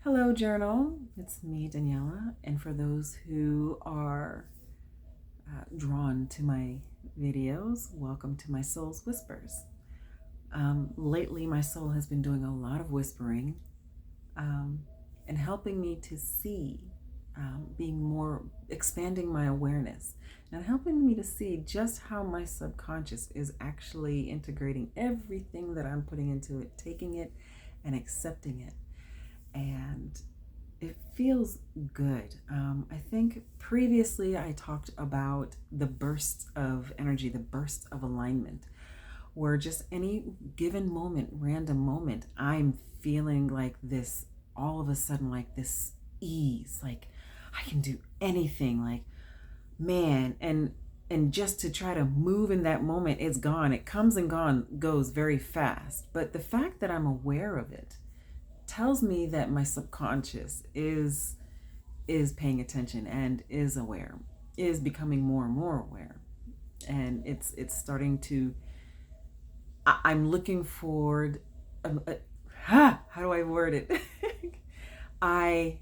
Hello, Journal. It's me, Daniela. And for those who are drawn to my videos, welcome to my soul's whispers. Lately, my soul has been doing a lot of whispering um, and helping me to see, being more, expanding my awareness, and helping me to see just how my subconscious is actually integrating everything that I'm putting into it, taking it and accepting it. And it feels good. I think previously I talked about the bursts of energy, the bursts of alignment, where just any given moment, random moment, I'm feeling like this, all of a sudden, like this ease, like I can do anything, like man, and just to try to move in that moment, it's gone. It comes and goes very fast. But the fact that I'm aware of it tells me that my subconscious is paying attention and is aware, is becoming more and more aware. And it's starting to I'm looking forward how do I word it? I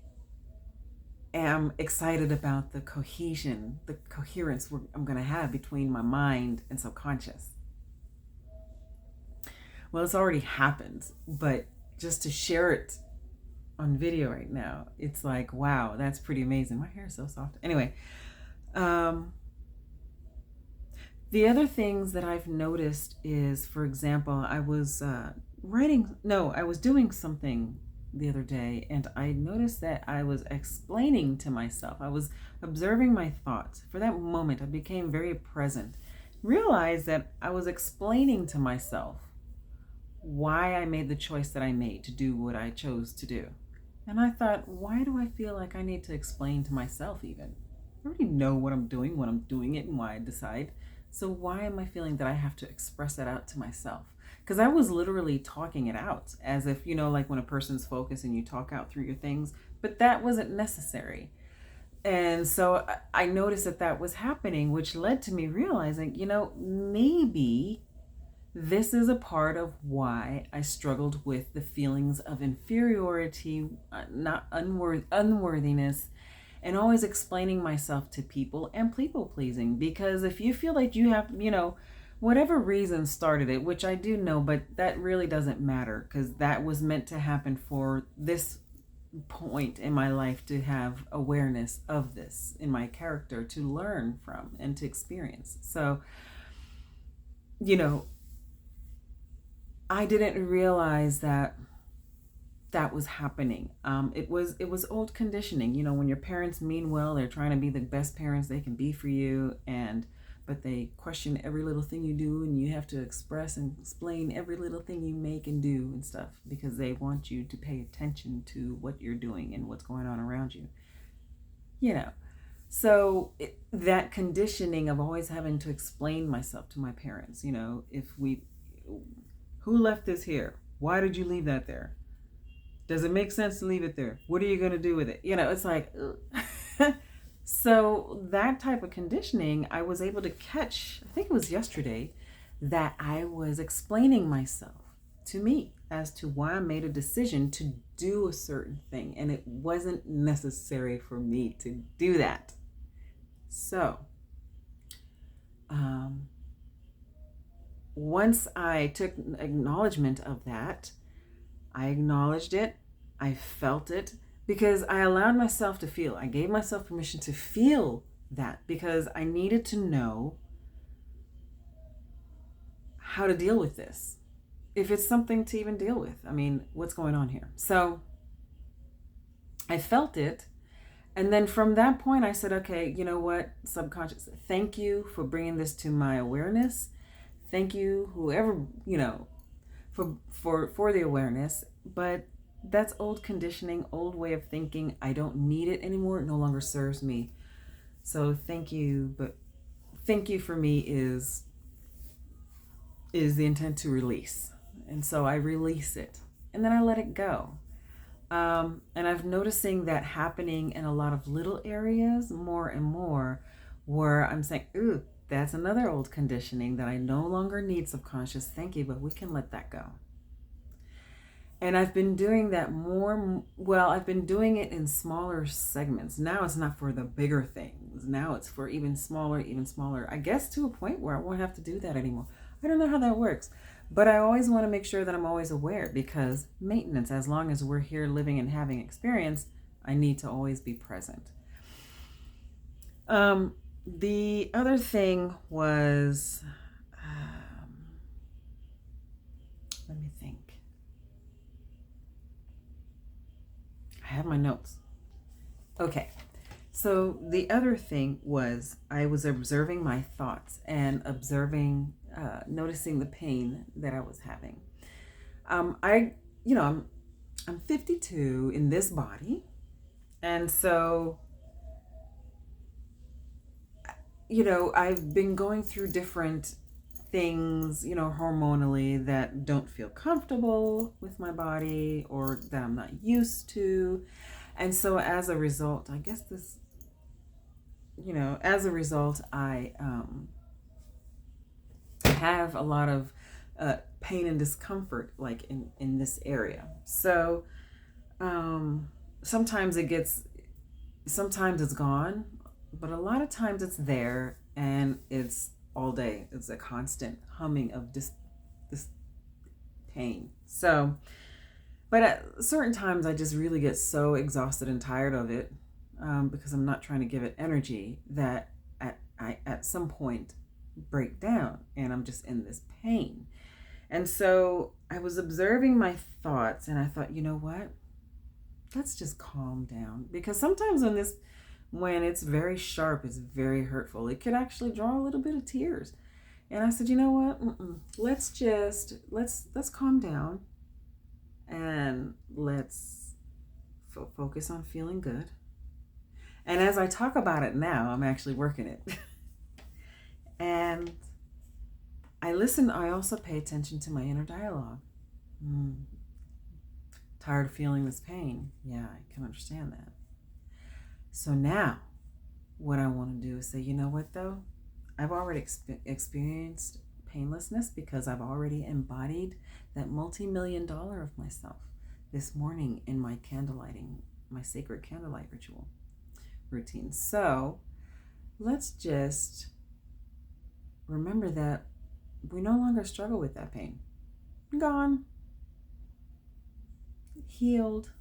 am excited about the cohesion, the coherence I'm going to have between my mind and subconscious. Well, it's already happened, but just to share it on video right now, it's like, wow, that's pretty amazing. My hair is so soft. Anyway, the other things that I've noticed is, for example, I was I was doing something the other day, and I noticed that I was explaining to myself. I was observing my thoughts. For that moment, I became very present. Realized that I was explaining to myself why I made the choice that I made to do what I chose to do. And I thought, why do I feel like I need to explain to myself even? I already know what I'm doing, when I'm doing it, and why I decide. So why am I feeling that I have to express that out to myself? Because I was literally talking it out as if, like when a person's focused and you talk out through your things, but that wasn't necessary. And so I noticed that that was happening, which led to me realizing, maybe this is a part of why I struggled with the feelings of inferiority, not unworthiness, and always explaining myself to people and people pleasing. Because if you feel like you have, whatever reason started it, which I do know, but that really doesn't matter because that was meant to happen for this point in my life, to have awareness of this in my character, to learn from and to experience. So, I didn't realize that that was happening. It was old conditioning. When your parents mean well, they're trying to be the best parents they can be for you, but they question every little thing you do, and you have to express and explain every little thing you make and do and stuff because they want you to pay attention to what you're doing and what's going on around you. So that conditioning of always having to explain myself to my parents. Who left this here? Why did you leave that there? Does it make sense to leave it there? What are you going to do with it? It's like, so that type of conditioning, I was able to catch, I think it was yesterday, that I was explaining myself to me as to why I made a decision to do a certain thing. And it wasn't necessary for me to do that. So, once I took acknowledgement of that, I acknowledged it, I felt it, because I allowed myself to feel. I gave myself permission to feel that because I needed to know how to deal with this. If it's something to even deal with. I mean, what's going on here? So I felt it. And then from that point, I said, okay, you know what, subconscious, thank you for bringing this to my awareness. Thank you, whoever, for the awareness. But that's old conditioning, old way of thinking. I don't need it anymore. It no longer serves me. So thank you. But thank you for me is the intent to release. And so I release it. And then I let it go. And I'm noticing that happening in a lot of little areas more and more, where I'm saying, ooh, that's another old conditioning that I no longer need, subconscious. Thank you, but we can let that go. And I've been doing that more. Well, I've been doing it in smaller segments. Now it's not for the bigger things. Now it's for even smaller, even smaller. I guess to a point where I won't have to do that anymore. I don't know how that works. But I always want to make sure that I'm always aware, because maintenance, as long as we're here living and having experience, I need to always be present. The other thing was, let me think. I have my notes. Okay. So the other thing was, I was observing my thoughts and noticing the pain that I was having. I'm 52 in this body. And so, I've been going through different things, hormonally, that don't feel comfortable with my body or that I'm not used to. And so as a result, I guess I have a lot of pain and discomfort, like in this area. So sometimes it's gone, but a lot of times it's there, and it's all day. It's a constant humming of this pain. So, but at certain times I just really get so exhausted and tired of it, because I'm not trying to give it energy, that I at some point break down and I'm just in this pain. And so I was observing my thoughts, and I thought, you know what? Let's just calm down, because sometimes when it's very sharp, it's very hurtful. It could actually draw a little bit of tears. And I said, you know what? Let's calm down, and let's focus on feeling good. And as I talk about it now, I'm actually working it. And I listen. I also pay attention to my inner dialogue. Tired of feeling this pain. Yeah, I can understand that. So now, what I want to do is say, you know what though? I've already experienced painlessness, because I've already embodied that multi-million-dollar of myself this morning in my sacred candlelight routine. So let's just remember that we no longer struggle with that pain. Gone. Healed.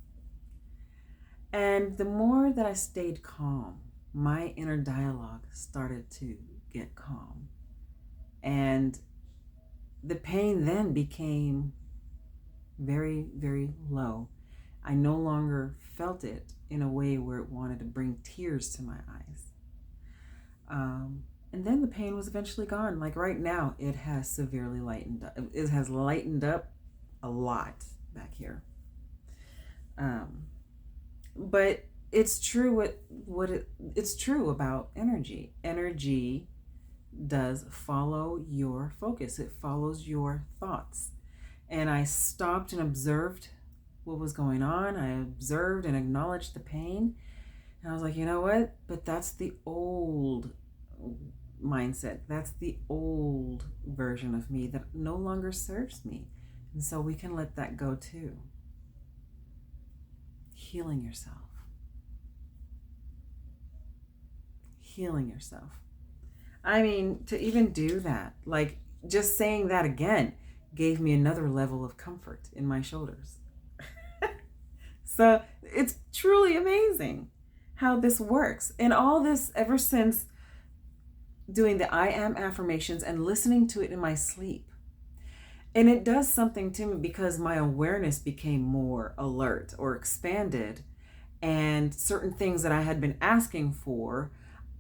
And the more that I stayed calm, my inner dialogue started to get calm. And the pain then became very, very low. I no longer felt it in a way where it wanted to bring tears to my eyes. And then the pain was eventually gone. Like right now, it has severely lightened up. It has lightened up a lot back here. But it's true it's true about energy. Energy does follow your focus. It follows your thoughts. And I stopped and observed what was going on. I observed and acknowledged the pain. And I was like, you know what? But that's the old mindset. That's the old version of me that no longer serves me. And so we can let that go too. Healing yourself. Healing yourself. I mean, to even do that, like just saying that again, gave me another level of comfort in my shoulders. So it's truly amazing how this works. And all this ever since doing the I am affirmations and listening to it in my sleep. And it does something to me because my awareness became more alert or expanded, and certain things that I had been asking for.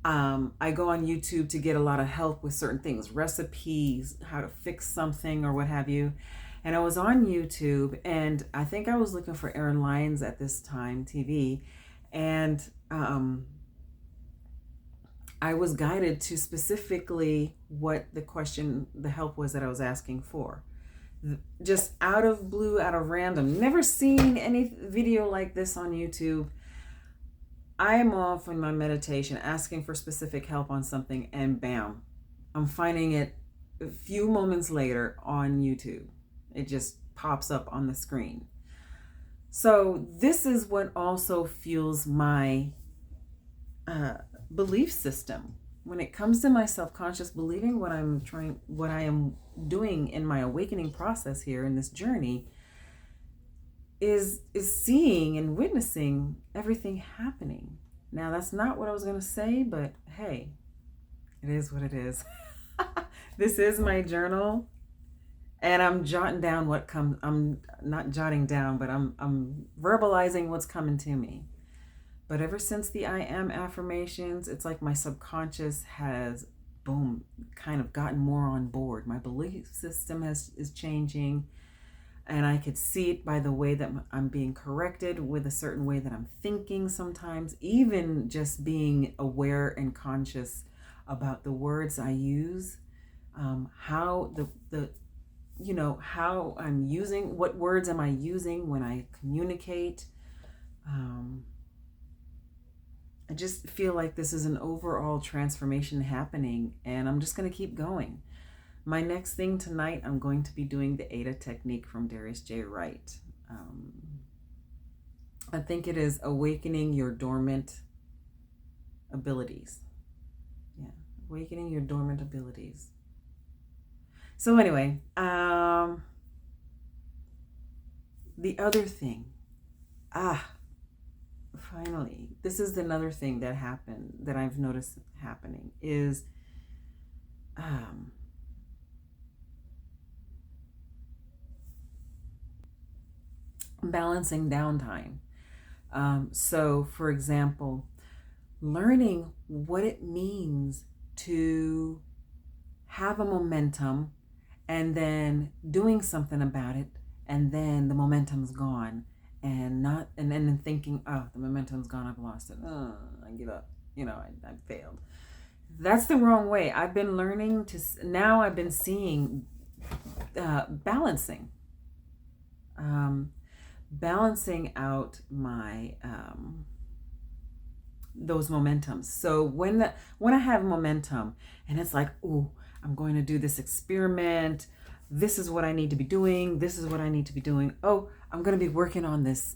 I go on YouTube to get a lot of help with certain things, recipes, how to fix something or what have you. And I was on YouTube, and I think I was looking for Aaron Lyons at this time, TV. And I was guided to specifically what the help was that I was asking for. Just out of blue, out of random. Never seen any video like this on YouTube. I am off in my meditation asking for specific help on something, and bam, I'm finding it a few moments later on YouTube. It just pops up on the screen. So this is what also fuels my belief system when it comes to my self-conscious believing. What I am doing in my awakening process here in this journey is seeing and witnessing everything happening. Now, that's not what I was going to say, but hey, it is what it is. This is my journal, and I'm jotting down what comes. I'm not jotting down, but I'm verbalizing what's coming to me. But ever since the I am affirmations, it's like my subconscious has, boom, kind of gotten more on board. My belief system is changing, and I could see it by the way that I'm being corrected with a certain way that I'm thinking sometimes, even just being aware and conscious about the words I use, how how I'm using, what words am I using when I communicate. I just feel like this is an overall transformation happening, and I'm just going to keep going. My next thing tonight, I'm going to be doing the ADA technique from Darius J. Wright. I think it is awakening your dormant abilities. Yeah, awakening your dormant abilities. So anyway, the other thing, finally, this is another thing that happened that I've noticed happening is balancing downtime. So, for example, learning what it means to have a momentum and then doing something about it, and then the momentum's gone, and then thinking, oh, the momentum's gone, I've lost it. I give up. I failed. That's the wrong way. I've been learning to, now I've been seeing balancing out my those momentums. So when I have momentum and it's like, oh, I'm going to do this experiment, this is what I need to be doing, this is what I need to be doing, oh, I'm going to be working on this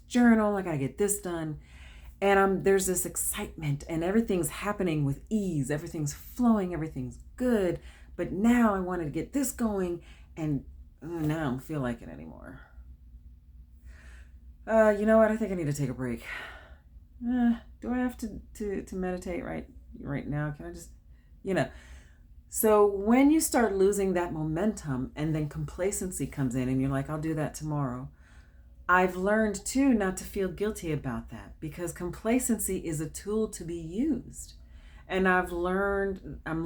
journal, I got to get this done, and there's this excitement and everything's happening with ease, everything's flowing, everything's good, but now I want to get this going, and now I don't feel like it anymore. You know what? I think I need to take a break. Do I have to meditate right now? Can I just, So when you start losing that momentum and then complacency comes in and you're like, I'll do that tomorrow. I've learned too not to feel guilty about that, because complacency is a tool to be used. And I'm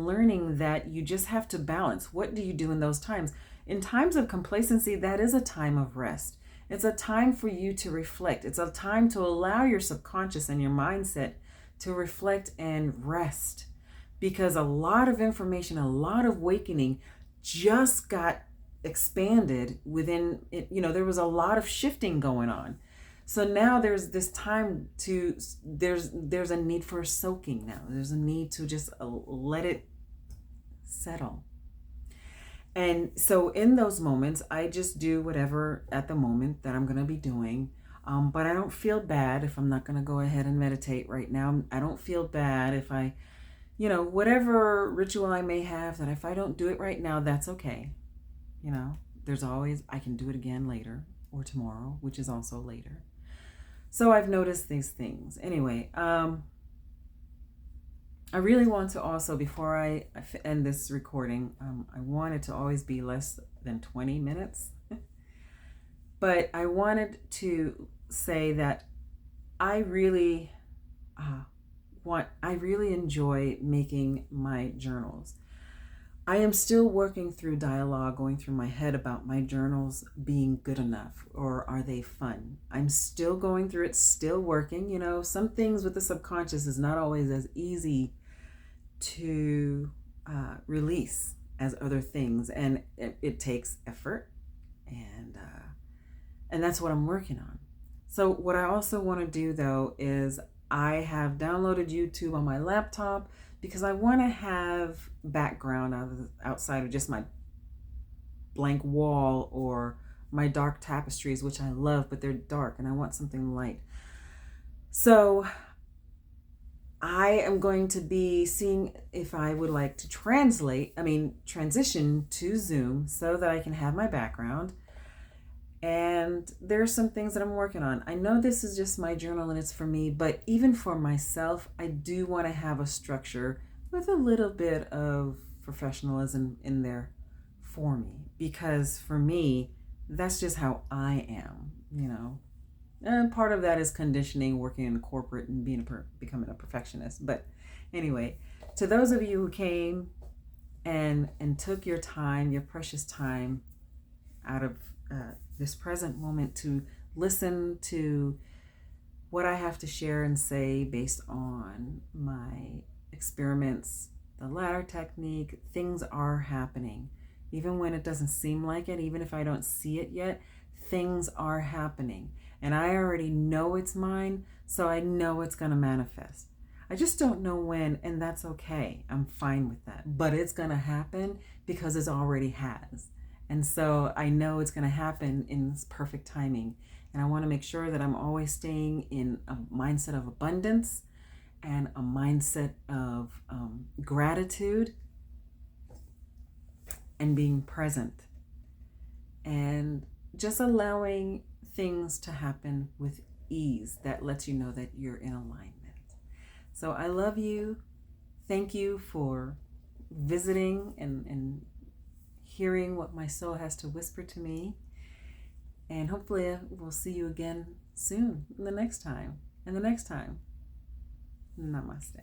learning that you just have to balance. What do you do in those times? In times of complacency, that is a time of rest. It's a time for you to reflect. It's a time to allow your subconscious and your mindset to reflect and rest, because a lot of information, a lot of awakening just got expanded within it. There was a lot of shifting going on. So now there's this time there's a need for soaking now. There's a need to just let it settle. And so in those moments, I just do whatever at the moment that I'm going to be doing. But I don't feel bad if I'm not going to go ahead and meditate right now. I don't feel bad if I, whatever ritual I may have, that if I don't do it right now, that's okay. There's always, I can do it again later or tomorrow, which is also later. So I've noticed these things. Anyway, I really want to also, before I end this recording, I want it to always be less than 20 minutes. But I wanted to say that I really enjoy making my journals. I am still working through dialogue, going through my head about my journals being good enough, or are they fun? I'm still going through it, still working. Some things with the subconscious is not always as easy to release as other things, and it takes effort, and that's what I'm working on. So what I also want to do though is I have downloaded YouTube on my laptop, because I want to have background outside of just my blank wall or my dark tapestries, which I love, but they're dark and I want something light. So I am going to be seeing if I would like to transition to Zoom so that I can have my background. And there's some things that I'm working on. I know this is just my journal and it's for me, but even for myself, I do want to have a structure with a little bit of professionalism in there for me. Because for me, that's just how I am, you know. And part of that is conditioning, working in corporate and becoming a perfectionist. But anyway, to those of you who came and took your time, your precious time out of this present moment to listen to what I have to share and say based on my experiments, the ladder technique, things are happening. Even when it doesn't seem like it, even if I don't see it yet, things are happening. And I already know it's mine, so I know it's going to manifest. I just don't know when, and that's okay. I'm fine with that. But it's going to happen because it already has. And so I know it's going to happen in this perfect timing. And I want to make sure that I'm always staying in a mindset of abundance and a mindset of gratitude and being present. And just allowing things to happen with ease that lets you know that you're in alignment. So I love you. Thank you for visiting and hearing what my soul has to whisper to me. And hopefully we'll see you again soon, the next time. And the next time. Namaste.